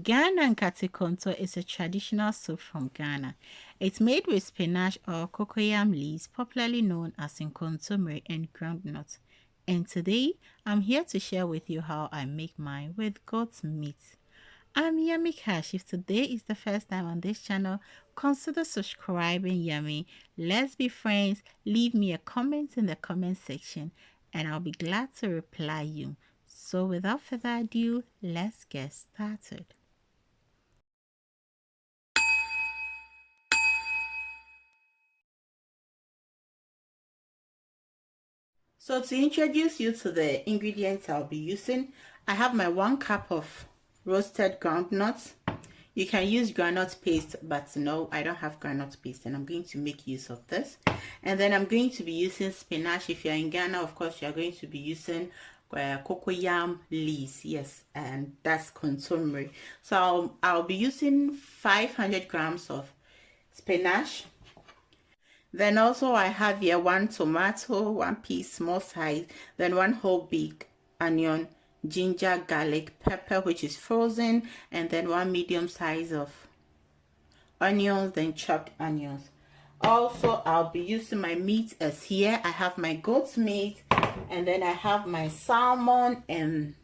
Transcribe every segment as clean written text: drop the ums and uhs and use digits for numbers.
Ghana NKATE Konto is a traditional soup from Ghana. It's made with spinach or cocoyam leaves, popularly known as Nkonto and groundnuts. And today, I'm here to share with you how I make mine with goat's meat. I'm Yummy Cash. If today is the first time on this channel, consider subscribing. Yummy. Let's be friends. Leave me a comment in the comment section and I'll be glad to reply you. So without further ado, let's get started. So to introduce you to the ingredients I'll be using, I have my 1 cup of roasted groundnuts. You can use groundnut paste, but no, I don't have groundnut paste and I'm going to make use of this. And then I'm going to be using spinach. If you're in Ghana, of course, you're going to be using cocoyam leaves. Yes, and that's consomme. So I'll be using 500 grams of spinach. Then also I have here 1 tomato, 1 piece small size, then 1 whole big onion, ginger, garlic, pepper which is frozen, and then 1 medium size of onions, then chopped onions. Also I'll be using my meat as here. I have my goat's meat, and then I have my salmon and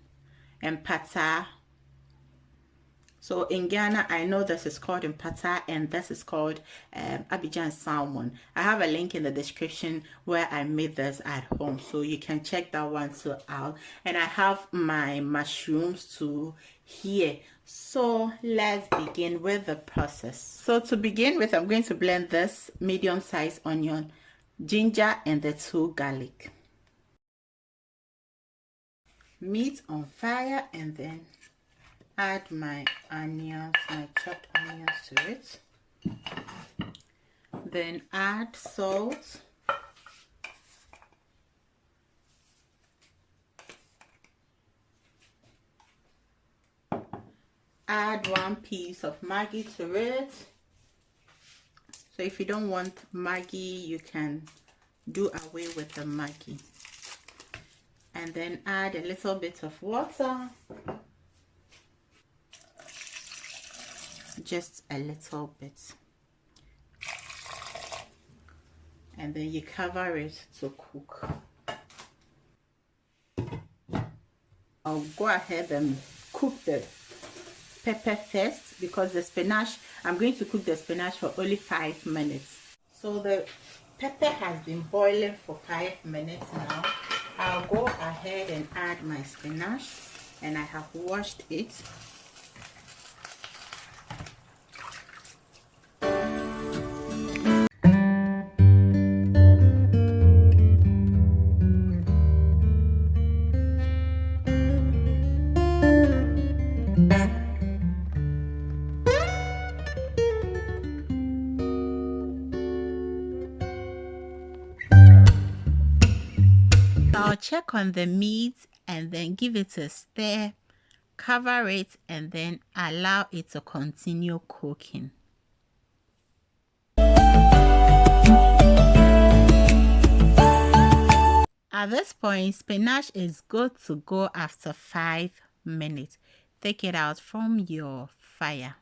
pata. So in Ghana, I know this is called Papaya and this is called Abidjan salmon. I have a link in the description where I made this at home, so you can check that one too out. And I have my mushrooms too here. So let's begin with the process. So to begin with, I'm going to blend this medium-sized onion, ginger, and the 2 garlic. Meat on fire, and then add my onions, my chopped onions to it. Then add salt. Add 1 piece of Maggi to it. So if you don't want Maggi, you can do away with the Maggi. And then add a little bit of water. Just a little bit, and then you cover it to cook. I'll go ahead and cook the pepper first because the spinach, I'm going to cook the spinach for only 5 minutes. So the pepper has been boiling for 5 minutes now. I'll go ahead and add my spinach, and I have washed it. I'll check on the meat and then give it a stir, cover it, and then allow it to continue cooking. At this point, spinach is good to go after 5 minutes. Take it out from your fire.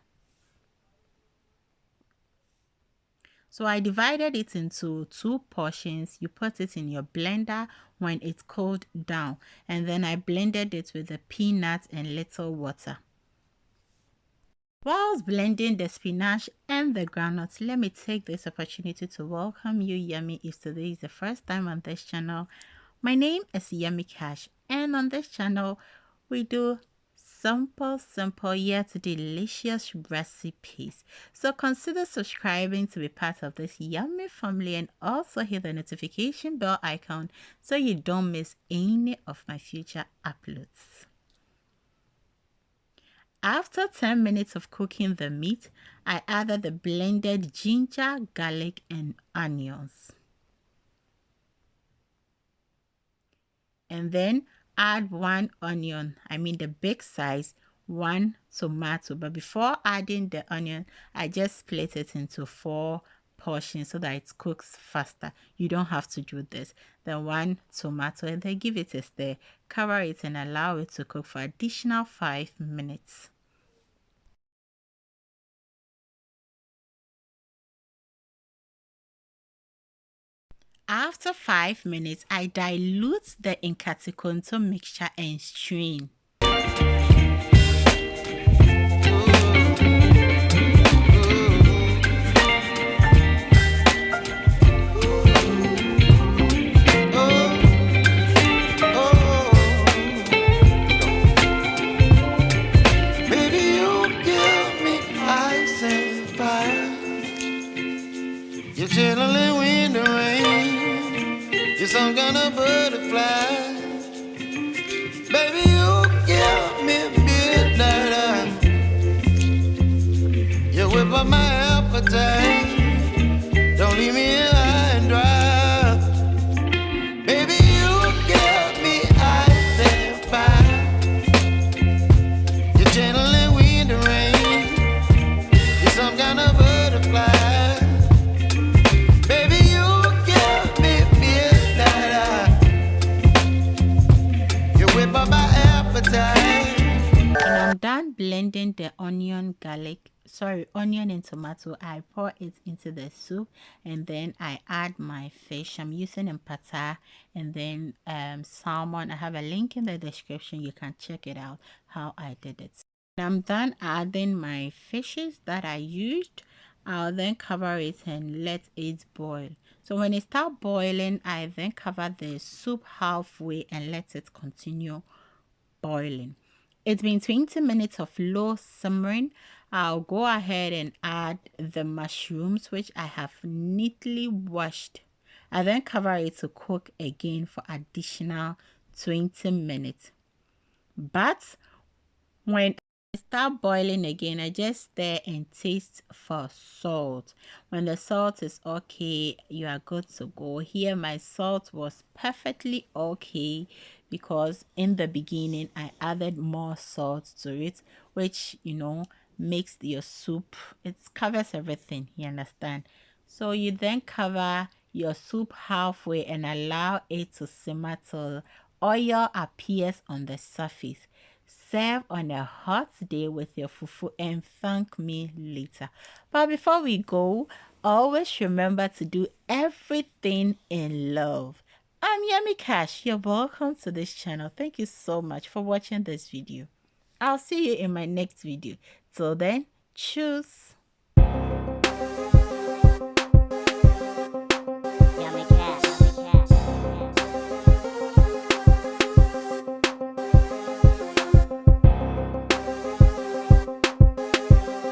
So I divided it into 2 portions. You put it in your blender when it's cooled down, and then I blended it with the peanuts and little water. Whilst blending the spinach and the groundnuts, let me take this opportunity to welcome you, Yummy. If today is the first time on this channel, my name is Yummy Cash, and on this channel we do simple yet delicious recipes. So consider subscribing to be part of this yummy family, and also hit the notification bell icon so you don't miss any of my future uploads. After 10 minutes of cooking the meat, I added the blended ginger, garlic, and onions. And then add 1 onion, I mean the big size, 1 tomato. But before adding the onion, I just split it into 4 portions so that it cooks faster. You don't have to do this. Then 1 tomato, and then give it a stir, cover it, and allow it to cook for additional 5 minutes. After 5 minutes, I dilute the NKATE Konto mixture and strain. You're chilling in the rain. You're some kind of butterfly. Baby, you give me midnight. You whip up my appetite. Don't leave me high and dry. Baby, you give me ice and fire. You're channeling wind and rain. You're some kind of butterfly. When I'm done blending the onion and tomato, I pour it into the soup, and then I add my fish. I'm using Papaya and then salmon. I have a link in the description. You can check it out how I did it. When I'm done adding my fishes that I used, I'll then cover it and let it boil. So when it starts boiling, I then cover the soup halfway and let it continue boiling. It's been 20 minutes of low simmering. I'll go ahead and add the mushrooms, which I have neatly washed. I then cover it to cook again for additional 20 minutes. But when I start boiling again, I just stir and taste for salt. When the salt is okay, you are good to go. Here my salt was perfectly okay because in the beginning I added more salt to it, which makes your soup, it covers everything, you understand. So you then cover your soup halfway and allow it to simmer till oil appears on the surface. Serve on a hot day with your fufu and thank me later. But before we go, always remember to do everything in love. I'm Yummy Cash. You're welcome to this channel. Thank you so much for watching this video. I'll see you in my next video. Till then, choose.